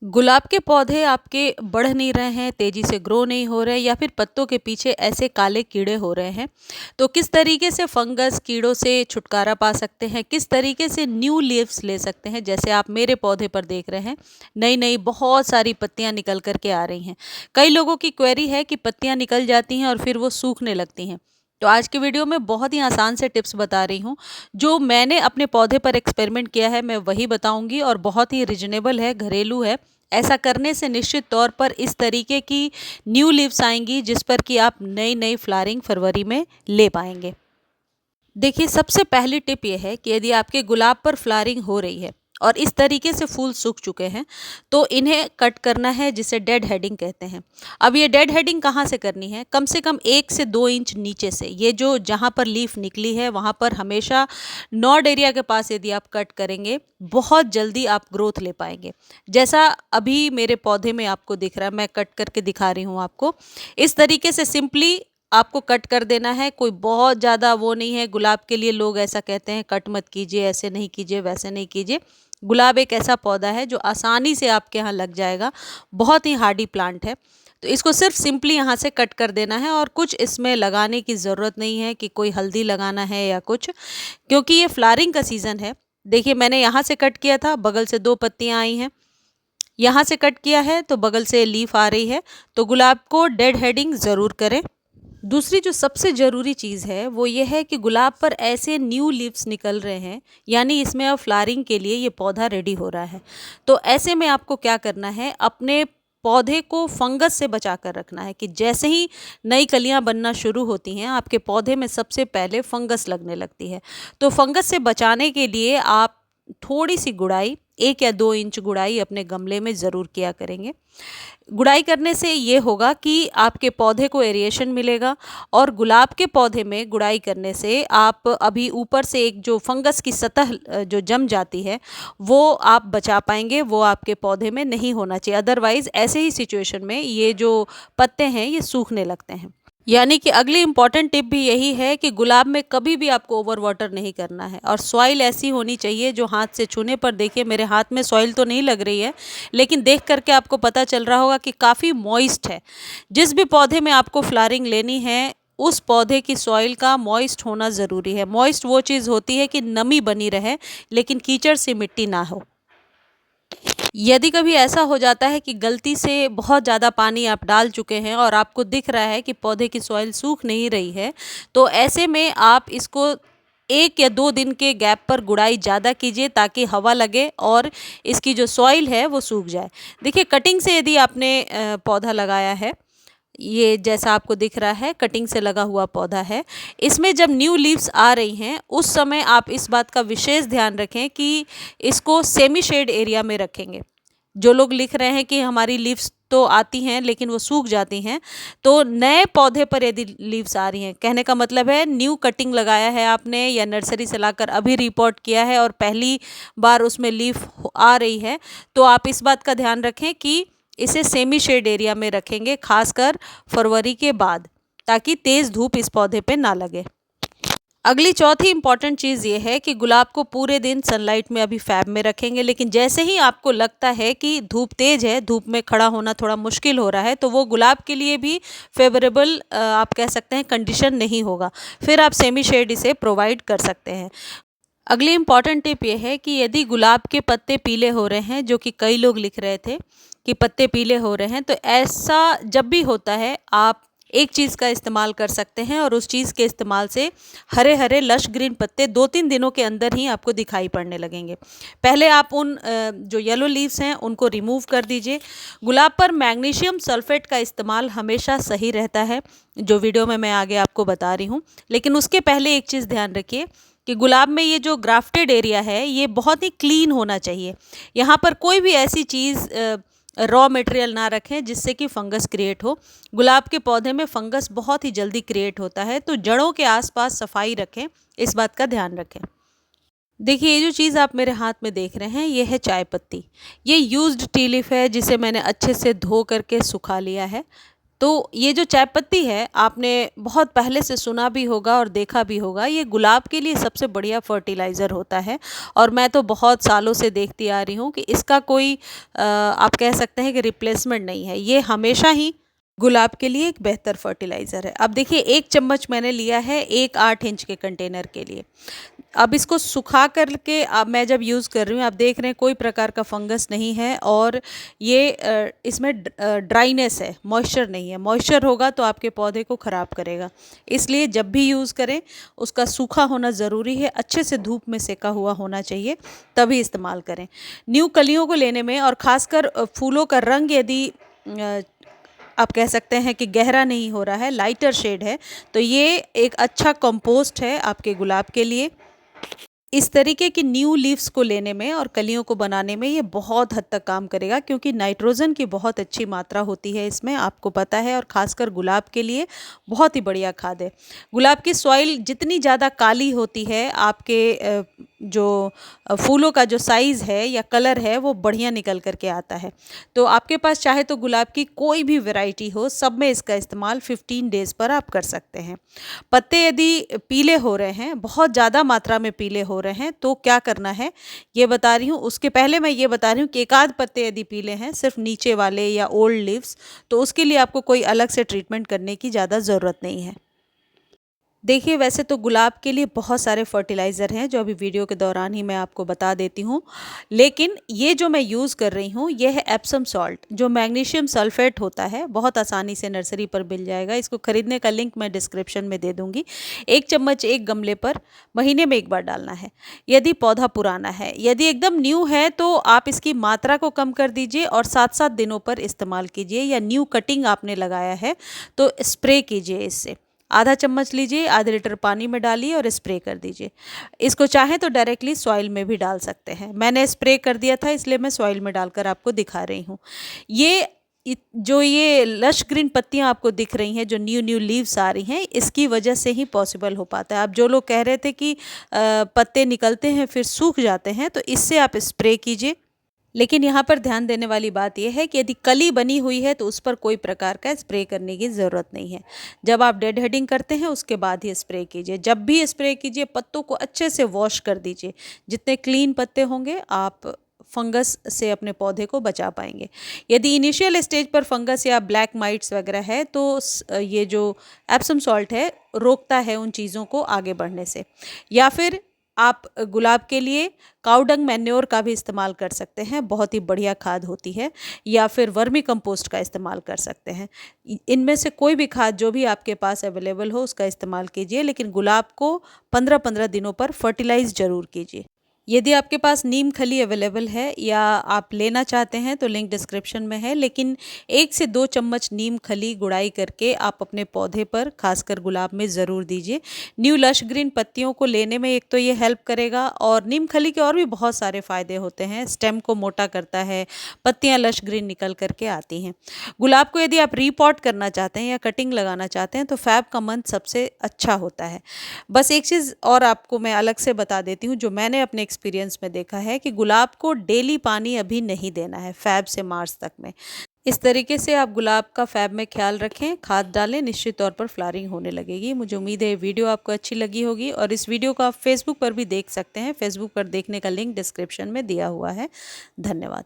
गुलाब के पौधे आपके बढ़ नहीं रहे हैं, तेज़ी से ग्रो नहीं हो रहे, या फिर पत्तों के पीछे ऐसे काले कीड़े हो रहे हैं, तो किस तरीके से फंगस कीड़ों से छुटकारा पा सकते हैं, किस तरीके से न्यू लीव्स ले सकते हैं। जैसे आप मेरे पौधे पर देख रहे हैं, नई नई बहुत सारी पत्तियां निकल करके आ रही हैं। कई लोगों की क्वेरी है कि पत्तियां निकल जाती हैं और फिर वो सूखने लगती हैं। तो आज की वीडियो में बहुत ही आसान से टिप्स बता रही हूँ। जो मैंने अपने पौधे पर एक्सपेरिमेंट किया है मैं वही बताऊंगी, और बहुत ही रिजनेबल है, घरेलू है। ऐसा करने से निश्चित तौर पर इस तरीके की न्यू लीव्स आएंगी जिस पर कि आप नई नई फ्लावरिंग फरवरी में ले पाएंगे। देखिए, सबसे पहली टिप ये है कि यदि आपके गुलाब पर फ्लावरिंग हो रही है और इस तरीके से फूल सूख चुके हैं, तो इन्हें कट करना है, जिसे डेड हेडिंग कहते हैं। अब ये डेड हेडिंग कहाँ से करनी है? कम से कम 1 से 2 इंच नीचे से। ये जो जहाँ पर लीफ निकली है वहाँ पर हमेशा नॉड एरिया के पास यदि आप कट करेंगे, बहुत जल्दी आप ग्रोथ ले पाएंगे। जैसा अभी मेरे पौधे में आपको दिख रहा है, मैं कट करके दिखा रही हूँ आपको। इस तरीके से सिंपली आपको कट कर देना है। कोई बहुत ज़्यादा वो नहीं है। गुलाब के लिए लोग ऐसा कहते हैं, कट मत कीजिए, ऐसे नहीं कीजिए, वैसे नहीं कीजिए। गुलाब एक ऐसा पौधा है जो आसानी से आपके यहाँ लग जाएगा, बहुत ही हार्डी प्लांट है। तो इसको सिर्फ सिंपली यहाँ से कट कर देना है, और कुछ इसमें लगाने की ज़रूरत नहीं है कि कोई हल्दी लगाना है या कुछ, क्योंकि ये फ्लावरिंग का सीज़न है। देखिए, मैंने यहाँ से कट किया था, बगल से 2 पत्तियाँ आई हैं। यहाँ से कट किया है तो बगल से लीफ आ रही है। तो गुलाब को डेड हेडिंग ज़रूर करें। दूसरी जो सबसे ज़रूरी चीज़ है वो ये है कि गुलाब पर ऐसे न्यू लीव्स निकल रहे हैं, यानी इसमें अब फ्लावरिंग के लिए ये पौधा रेडी हो रहा है। तो ऐसे में आपको क्या करना है, अपने पौधे को फंगस से बचा कर रखना है कि जैसे ही नई कलियां बनना शुरू होती हैं, आपके पौधे में सबसे पहले फंगस लगने लगती है। तो फंगस से बचाने के लिए आप थोड़ी सी गुड़ाई, 1 या 2 इंच गुड़ाई अपने गमले में ज़रूर किया करेंगे। गुड़ाई करने से ये होगा कि आपके पौधे को एरिएशन मिलेगा, और गुलाब के पौधे में गुड़ाई करने से आप अभी ऊपर से एक जो फंगस की सतह जो जम जाती है वो आप बचा पाएंगे। वो आपके पौधे में नहीं होना चाहिए, अदरवाइज़ ऐसे ही सिचुएशन में ये जो पत्ते हैं ये सूखने लगते हैं। यानी कि अगली इम्पॉर्टेंट टिप भी यही है कि गुलाब में कभी भी आपको ओवर वाटर नहीं करना है, और सॉइल ऐसी होनी चाहिए जो हाथ से छूने पर, देखिए मेरे हाथ में सॉइल तो नहीं लग रही है, लेकिन देख करके आपको पता चल रहा होगा कि काफ़ी मॉइस्ट है। जिस भी पौधे में आपको फ्लावरिंग लेनी है, उस पौधे की सॉइल का मॉइस्ट होना ज़रूरी है। मॉइस्ट वो चीज़ होती है कि नमी बनी रहे, लेकिन कीचड़ सी मिट्टी ना हो। यदि कभी ऐसा हो जाता है कि गलती से बहुत ज़्यादा पानी आप डाल चुके हैं और आपको दिख रहा है कि पौधे की सॉइल सूख नहीं रही है, तो ऐसे में आप इसको 1 या 2 दिन के गैप पर गुड़ाई ज़्यादा कीजिए, ताकि हवा लगे और इसकी जो सॉइल है वो सूख जाए। देखिए, कटिंग से यदि आपने पौधा लगाया है, ये जैसा आपको दिख रहा है कटिंग से लगा हुआ पौधा है, इसमें जब न्यू लीव्स आ रही हैं उस समय आप इस बात का विशेष ध्यान रखें कि इसको सेमी शेड एरिया में रखेंगे। जो लोग लिख रहे हैं कि हमारी लीव्स तो आती हैं लेकिन वो सूख जाती हैं, तो नए पौधे पर यदि लीव्स आ रही हैं, कहने का मतलब है न्यू कटिंग लगाया है आपने या नर्सरी से लाकर अभी रिपोर्ट किया है और पहली बार उसमें लीफ आ रही है, तो आप इस बात का ध्यान रखें कि इसे सेमी शेड एरिया में रखेंगे, खासकर फरवरी के बाद, ताकि तेज़ धूप इस पौधे पे ना लगे। अगली चौथी इंपॉर्टेंट चीज़ ये है कि गुलाब को पूरे दिन सनलाइट में अभी फैब में रखेंगे, लेकिन जैसे ही आपको लगता है कि धूप तेज़ है, धूप में खड़ा होना थोड़ा मुश्किल हो रहा है, तो वो गुलाब के लिए भी फेवरेबल आप कह सकते हैं कंडीशन नहीं होगा, फिर आप सेमी शेड इसे प्रोवाइड कर सकते हैं। अगली इम्पॉर्टेंट टिप ये है कि यदि गुलाब के पत्ते पीले हो रहे हैं, जो कि कई लोग लिख रहे थे कि पत्ते पीले हो रहे हैं, तो ऐसा जब भी होता है आप एक चीज़ का इस्तेमाल कर सकते हैं, और उस चीज़ के इस्तेमाल से हरे हरे लश ग्रीन पत्ते 2-3 दिनों के अंदर ही आपको दिखाई पड़ने लगेंगे। पहले आप उन जो येलो लीव्स हैं उनको रिमूव कर दीजिए। गुलाब पर मैग्नीशियम सल्फेट का इस्तेमाल हमेशा सही रहता है, जो वीडियो में मैं आगे आपको बता रही हूँ, लेकिन उसके पहले एक चीज़ ध्यान रखिए कि गुलाब में ये जो ग्राफ्टेड एरिया है ये बहुत ही क्लीन होना चाहिए। यहाँ पर कोई भी ऐसी चीज़ रॉ मटेरियल ना रखें जिससे कि फंगस क्रिएट हो। गुलाब के पौधे में फंगस बहुत ही जल्दी क्रिएट होता है, तो जड़ों के आसपास सफाई रखें, इस बात का ध्यान रखें। देखिए, ये जो चीज़ आप मेरे हाथ में देख रहे हैं ये है चाय पत्ती। ये यूज्ड टी लीफ है जिसे मैंने अच्छे से धो करके सुखा लिया है। तो ये जो चाय पत्ती है आपने बहुत पहले से सुना भी होगा और देखा भी होगा, ये गुलाब के लिए सबसे बढ़िया फर्टिलाइज़र होता है। और मैं तो बहुत सालों से देखती आ रही हूँ कि इसका कोई आप कह सकते हैं कि रिप्लेसमेंट नहीं है। ये हमेशा ही गुलाब के लिए एक बेहतर फर्टिलाइज़र है। अब देखिए 1 चम्मच मैंने लिया है एक 8 इंच के कंटेनर के लिए। अब इसको सुखा कर के अब मैं जब यूज़ कर रही हूँ, आप देख रहे हैं कोई प्रकार का फंगस नहीं है और ये इसमें ड्राइनेस है, मॉइस्चर नहीं है। मॉइस्चर होगा तो आपके पौधे को ख़राब करेगा। इसलिए जब भी यूज़ करें उसका सूखा होना ज़रूरी है, अच्छे से धूप में सेका हुआ होना चाहिए, तभी इस्तेमाल करें। न्यू कलियों को लेने में और ख़ासकर फूलों का रंग यदि आप कह सकते हैं कि गहरा नहीं हो रहा है, लाइटर शेड है, तो ये एक अच्छा कंपोस्ट है आपके गुलाब के लिए। इस तरीके की न्यू लीव्स को लेने में और कलियों को बनाने में ये बहुत हद तक काम करेगा, क्योंकि नाइट्रोजन की बहुत अच्छी मात्रा होती है इसमें, आपको पता है, और ख़ासकर गुलाब के लिए बहुत ही बढ़िया खाद है। गुलाब की सॉइल जितनी ज़्यादा काली होती है, आपके जो फूलों का जो साइज़ है या कलर है वो बढ़िया निकल कर के आता है। तो आपके पास चाहे तो गुलाब की कोई भी वैरायटी हो, सब में इसका इस्तेमाल 15 डेज़ पर आप कर सकते हैं। पत्ते यदि पीले हो रहे हैं, बहुत ज़्यादा मात्रा में पीले हो रहे हैं, तो क्या करना है ये बता रही हूँ। उसके पहले मैं ये बता रही हूँ कि एक आध पत्ते यदि पीले हैं, सिर्फ नीचे वाले या ओल्ड लीव्स, तो उसके लिए आपको कोई अलग से ट्रीटमेंट करने की ज़्यादा ज़रूरत नहीं है। देखिए वैसे तो गुलाब के लिए बहुत सारे फर्टिलाइज़र हैं जो अभी वीडियो के दौरान ही मैं आपको बता देती हूँ, लेकिन ये जो मैं यूज़ कर रही हूँ ये है एप्सम सॉल्ट, जो मैग्नीशियम सल्फेट होता है। बहुत आसानी से नर्सरी पर मिल जाएगा, इसको खरीदने का लिंक मैं डिस्क्रिप्शन में दे दूँगी। 1 चम्मच एक गमले पर महीने में 1 बार डालना है यदि पौधा पुराना है। यदि एकदम न्यू है तो आप इसकी मात्रा को कम कर दीजिए और 7-7 दिनों पर इस्तेमाल कीजिए, या न्यू कटिंग आपने लगाया है तो स्प्रे कीजिए इससे। आधा चम्मच लीजिए, आधे लीटर पानी में डालिए और स्प्रे कर दीजिए। इसको चाहें तो डायरेक्टली सॉइल में भी डाल सकते हैं। मैंने स्प्रे कर दिया था इसलिए मैं सॉइल में डालकर आपको दिखा रही हूँ। ये जो ये लश ग्रीन पत्तियां आपको दिख रही हैं, जो न्यू न्यू लीव्स आ रही हैं, इसकी वजह से ही पॉसिबल हो पाता है। अब जो लोग कह रहे थे कि पत्ते निकलते हैं फिर सूख जाते हैं, तो इससे आप स्प्रे कीजिए। लेकिन यहाँ पर ध्यान देने वाली बात यह है कि यदि कली बनी हुई है तो उस पर कोई प्रकार का स्प्रे करने की ज़रूरत नहीं है। जब आप डेड हेडिंग करते हैं उसके बाद ही स्प्रे कीजिए। जब भी स्प्रे कीजिए पत्तों को अच्छे से वॉश कर दीजिए। जितने क्लीन पत्ते होंगे आप फंगस से अपने पौधे को बचा पाएंगे। यदि इनिशियल स्टेज पर फंगस या ब्लैक माइट्स वगैरह है तो ये जो एप्सम सॉल्ट है रोकता है उन चीज़ों को आगे बढ़ने से। या फिर आप गुलाब के लिए काउडंग मैन्योर का भी इस्तेमाल कर सकते हैं, बहुत ही बढ़िया खाद होती है। या फिर वर्मी कंपोस्ट का इस्तेमाल कर सकते हैं। इनमें से कोई भी खाद जो भी आपके पास अवेलेबल हो उसका इस्तेमाल कीजिए, लेकिन गुलाब को 15-15 दिनों पर फर्टिलाइज ज़रूर कीजिए। यदि आपके पास नीम खली अवेलेबल है या आप लेना चाहते हैं तो लिंक डिस्क्रिप्शन में है, लेकिन 1 से 2 चम्मच नीम खली गुड़ाई करके आप अपने पौधे पर, खासकर गुलाब में ज़रूर दीजिए। न्यू लश ग्रीन पत्तियों को लेने में एक तो ये हेल्प करेगा, और नीम खली के और भी बहुत सारे फ़ायदे होते हैं। स्टेम को मोटा करता है, पत्तियाँ लश ग्रीन निकल करके आती हैं। गुलाब को यदि आप रीपॉट करना चाहते हैं या कटिंग लगाना चाहते हैं तो फैब का मंथ सबसे अच्छा होता है। बस एक चीज़ और आपको मैं अलग से बता देती हूँ, जो मैंने अपने एक्सपीरियंस में देखा है कि गुलाब को डेली पानी अभी नहीं देना है फैब से मार्च तक में। इस तरीके से आप गुलाब का फैब में ख्याल रखें, खाद डालें, निश्चित तौर पर फ्लावरिंग होने लगेगी। मुझे उम्मीद है ये वीडियो आपको अच्छी लगी होगी, और इस वीडियो को आप फेसबुक पर भी देख सकते हैं। फेसबुक पर देखने का लिंक डिस्क्रिप्शन में दिया हुआ है। धन्यवाद।